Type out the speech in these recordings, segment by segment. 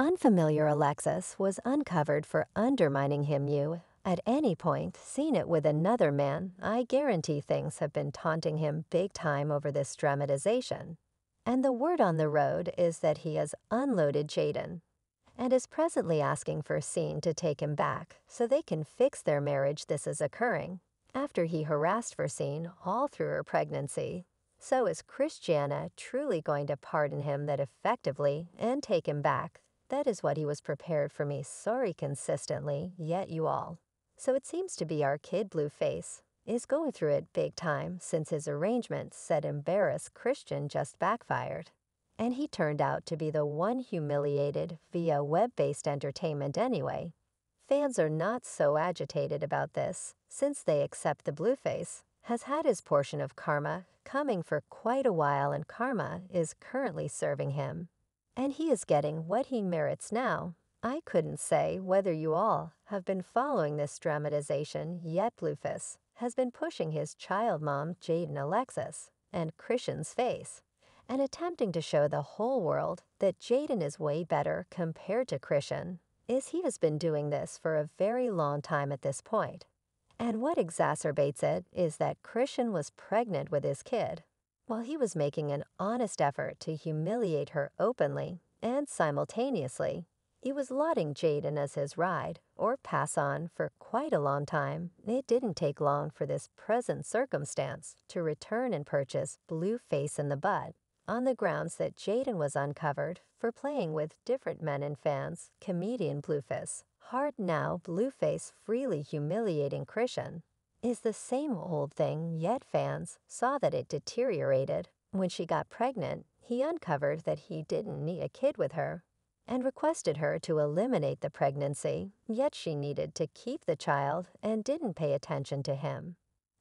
Unfamiliar Alexis was uncovered for undermining him. You, at any point, seen it with another man, I guarantee things have been taunting him big time over this dramatization. And the word on the road is that he has unloaded Jaden and is presently asking for Scene to take him back so they can fix their marriage. This is occurring after he harassed Chrisean all through her pregnancy. So is Christiana truly going to pardon him that effectively and take him back? That is what he was prepared for me. Sorry consistently, yet you all. So it seems to be our kid Blueface is going through it big time since his arrangement said embarrassed Christian just backfired. And he turned out to be the one humiliated via web-based entertainment anyway. Fans are not so agitated about this, since they accept the Blueface has had his portion of karma coming for quite a while, and karma is currently serving him. And he is getting what he merits now. I couldn't say whether you all have been following this dramatization yet. Blueface has been pushing his child mom Jaden Alexis and Christian's face and attempting to show the whole world that Jaden is way better compared to Chrisean. He has been doing this for a very long time at this point. And what exacerbates it is that Chrisean was pregnant with his kid, while he was making an honest effort to humiliate her openly, and simultaneously, he was lauding Jaden as his ride, or pass on, for quite a long time. It didn't take long for this present circumstance to return and purchase Blueface in the bud, on the grounds that Jaden was uncovered for playing with different men and fans. Comedian Blueface, hard now Blueface freely humiliating Chrisean, is the same old thing, yet fans saw that it deteriorated. When she got pregnant, he uncovered that he didn't need a kid with her and requested her to eliminate the pregnancy, yet she needed to keep the child and didn't pay attention to him.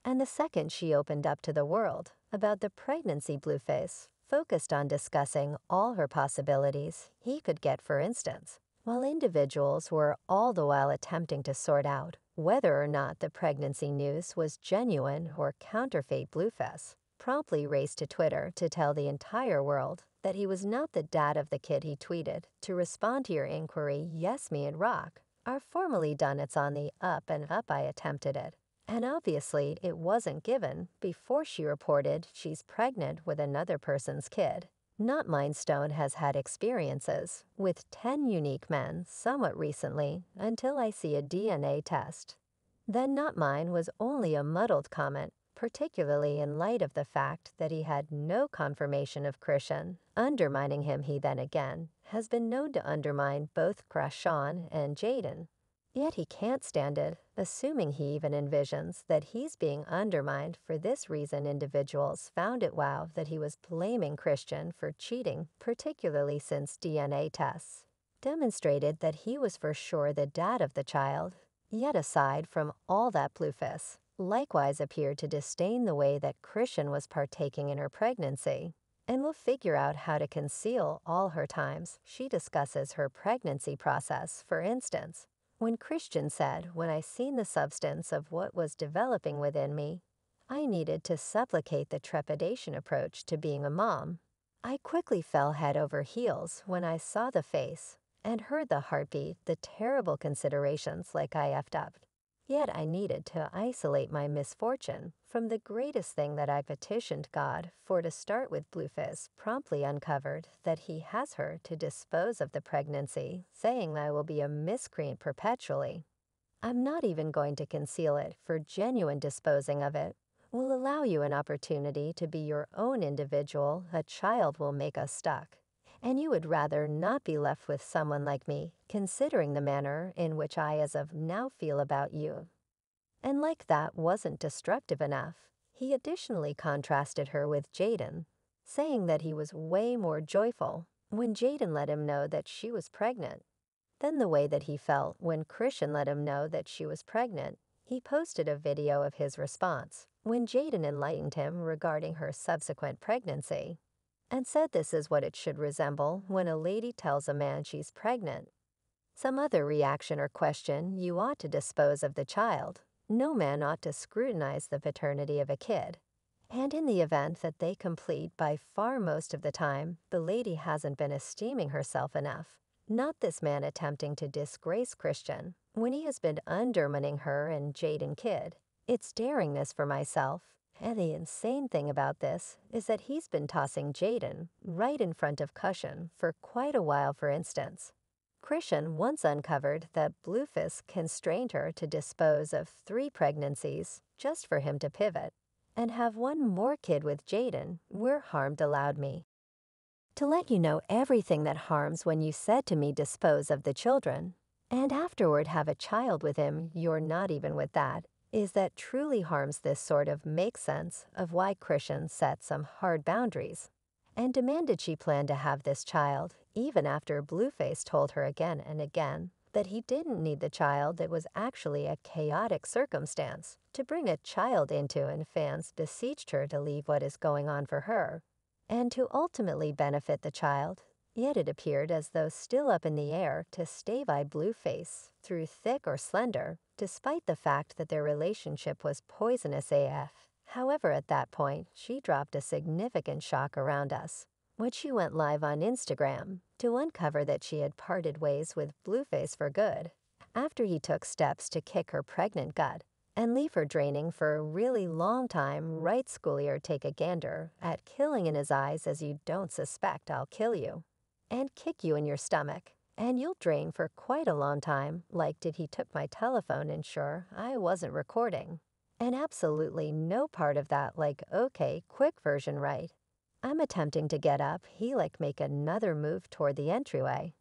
And the second she opened up to the world about the pregnancy, Blueface focused on discussing all her possibilities he could get. For instance, while individuals were all the while attempting to sort out whether or not the pregnancy news was genuine or counterfeit, Blueface promptly raced to Twitter to tell the entire world that he was not the dad of the kid. He tweeted, "To respond to your inquiry, yes, me and Rock are formally done. It's on the up and up. I attempted it. And obviously it wasn't given before she reported she's pregnant with another person's kid. Not Mine Stone has had experiences with 10 unique men somewhat recently until I see a DNA test. Then Not Mine was only a muddled comment, particularly in light of the fact that he had no confirmation of Chrisean undermining him. He then again has been known to undermine both Chrisean and Jaden. Yet he can't stand it, assuming he even envisions that he's being undermined. For this reason, individuals found it wow that he was blaming Chrisean for cheating, particularly since DNA tests demonstrated that he was for sure the dad of the child. Yet aside from all that, Blueface likewise appeared to disdain the way that Chrisean was partaking in her pregnancy, and will figure out how to conceal all her times she discusses her pregnancy process. For instance, when Chrisean said, "When I seen the substance of what was developing within me, I needed to supplicate the trepidation approach to being a mom. I quickly fell head over heels when I saw the face and heard the heartbeat, the terrible considerations like I effed up. Yet I needed to isolate my misfortune from the greatest thing that I petitioned God for to start with." Blueface promptly uncovered that he has her to dispose of the pregnancy, saying, "I will be a miscreant perpetually. I'm not even going to conceal it, for genuine disposing of it will allow you an opportunity to be your own individual. A child will make us stuck. And you would rather not be left with someone like me, considering the manner in which I as of now feel about you." And like that wasn't destructive enough, he additionally contrasted her with Jaden, saying that he was way more joyful when Jaden let him know that she was pregnant than the way that he felt when Chrisean let him know that she was pregnant. He posted a video of his response when Jaden enlightened him regarding her subsequent pregnancy, and said this is what it should resemble when a lady tells a man she's pregnant. Some other reaction or question: you ought to dispose of the child. No man ought to scrutinize the paternity of a kid. And in the event that they complete, by far most of the time, the lady hasn't been esteeming herself enough. not this man attempting to disgrace Chrisean when he has been undermining her and Jade and Kid. It's daringness for myself. And the insane thing about this is that he's been tossing Jaden right in front of Cushion for quite a while, for instance. Chrisean once uncovered that Blueface constrained her to dispose of 3 pregnancies just for him to pivot and have one more kid with Jaden where harmed allowed me. To let you know everything that harms when you said to me dispose of the children, and afterward have a child with him you're not even with that, is that truly harms this sort of makes sense of why Chrisean set some hard boundaries and demanded she plan to have this child even after Blueface told her again and again that he didn't need the child. It was actually a chaotic circumstance to bring a child into, and fans beseeched her to leave what is going on for her and to ultimately benefit the child. Yet it appeared as though still up in the air to stay by Blueface through thick or slender, despite the fact that their relationship was poisonous AF. However, at that point, she dropped a significant shock around us when she went live on Instagram to uncover that she had parted ways with Blueface for good, after he took steps to kick her pregnant gut and leave her draining for a really long time. Right, Schoolier, take a gander at killing in his eyes as you don't suspect I'll kill you and kick you in your stomach, and you'll drain for quite a long time. Like, did he took my telephone and sure I wasn't recording? And absolutely no part of that, like, okay, quick version, right? I'm attempting to get up, he like make another move toward the entryway.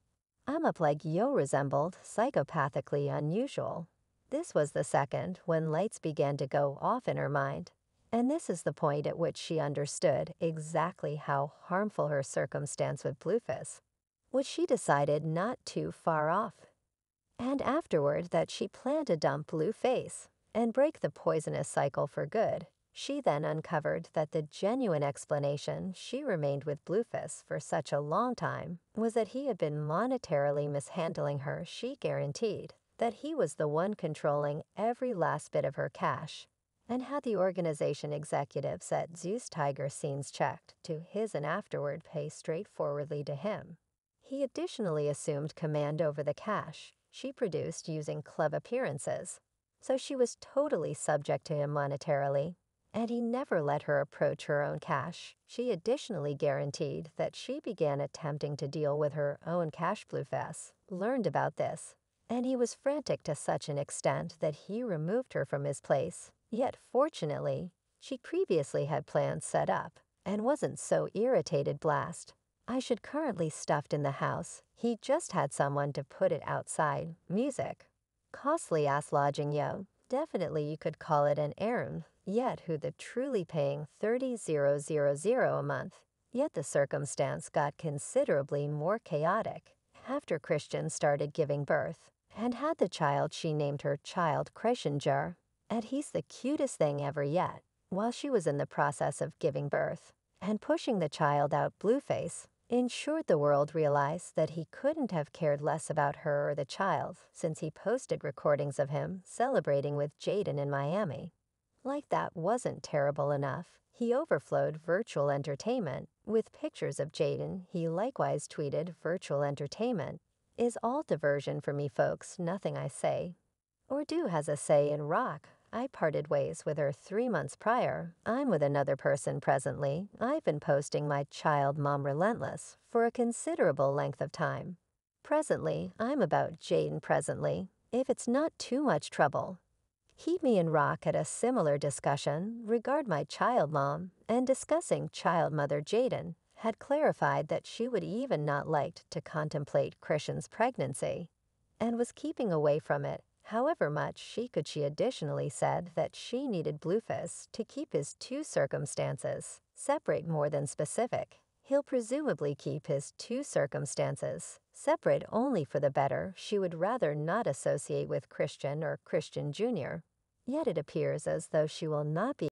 I'm up like yo resembled, psychopathically unusual. This was the second when lights began to go off in her mind. And this is the point at which she understood exactly how harmful her circumstance with Blueface, which she decided not too far off. And afterward that she planned to dump Blueface and break the poisonous cycle for good. She then uncovered that the genuine explanation she remained with Blueface for such a long time was that he had been monetarily mishandling her. She guaranteed that he was the one controlling every last bit of her cash, and had the organization executives at Zeus Tiger Scenes checked to his and afterward pay straightforwardly to him. He additionally assumed command over the cash she produced using club appearances, so she was totally subject to him monetarily, and he never let her approach her own cash. She additionally guaranteed that she began attempting to deal with her own cash. Blueface learned about this, and he was frantic to such an extent that he removed her from his place. Yet fortunately, she previously had plans set up and wasn't so irritated. Blast. I should currently stuffed in the house. He just had someone to put it outside. Music. Costly ass lodging, yo. Definitely you could call it an errand. Yet who the truly paying $30,000 a month. Yet the circumstance got considerably more chaotic after Chrisean started giving birth and had the child. She named her child Chrisean, and he's the cutest thing ever yet. While she was in the process of giving birth and pushing the child out, Blueface ensured the world realized that he couldn't have cared less about her or the child, since he posted recordings of him celebrating with Jaden in Miami. Like that wasn't terrible enough, he overflowed virtual entertainment with pictures of Jaden. He likewise tweeted, "Virtual entertainment is all diversion for me, folks. Nothing I say or do has a say in rock. I parted ways with her 3 months prior. I'm with another person presently. I've been posting my child mom relentless for a considerable length of time. Presently, I'm about Jaden presently. If it's not too much trouble." Me and Rock had a similar discussion regard my child mom, and discussing child mother Jaden had clarified that she would even not liked to contemplate Chrisean's pregnancy and was keeping away from it. However much she could. She additionally said that she needed Blueface to keep his 2 circumstances separate more than specific. He'll presumably keep his 2 circumstances separate only for the better. She would rather not associate with Chrisean or Chrisean Jr. Yet it appears as though she will not be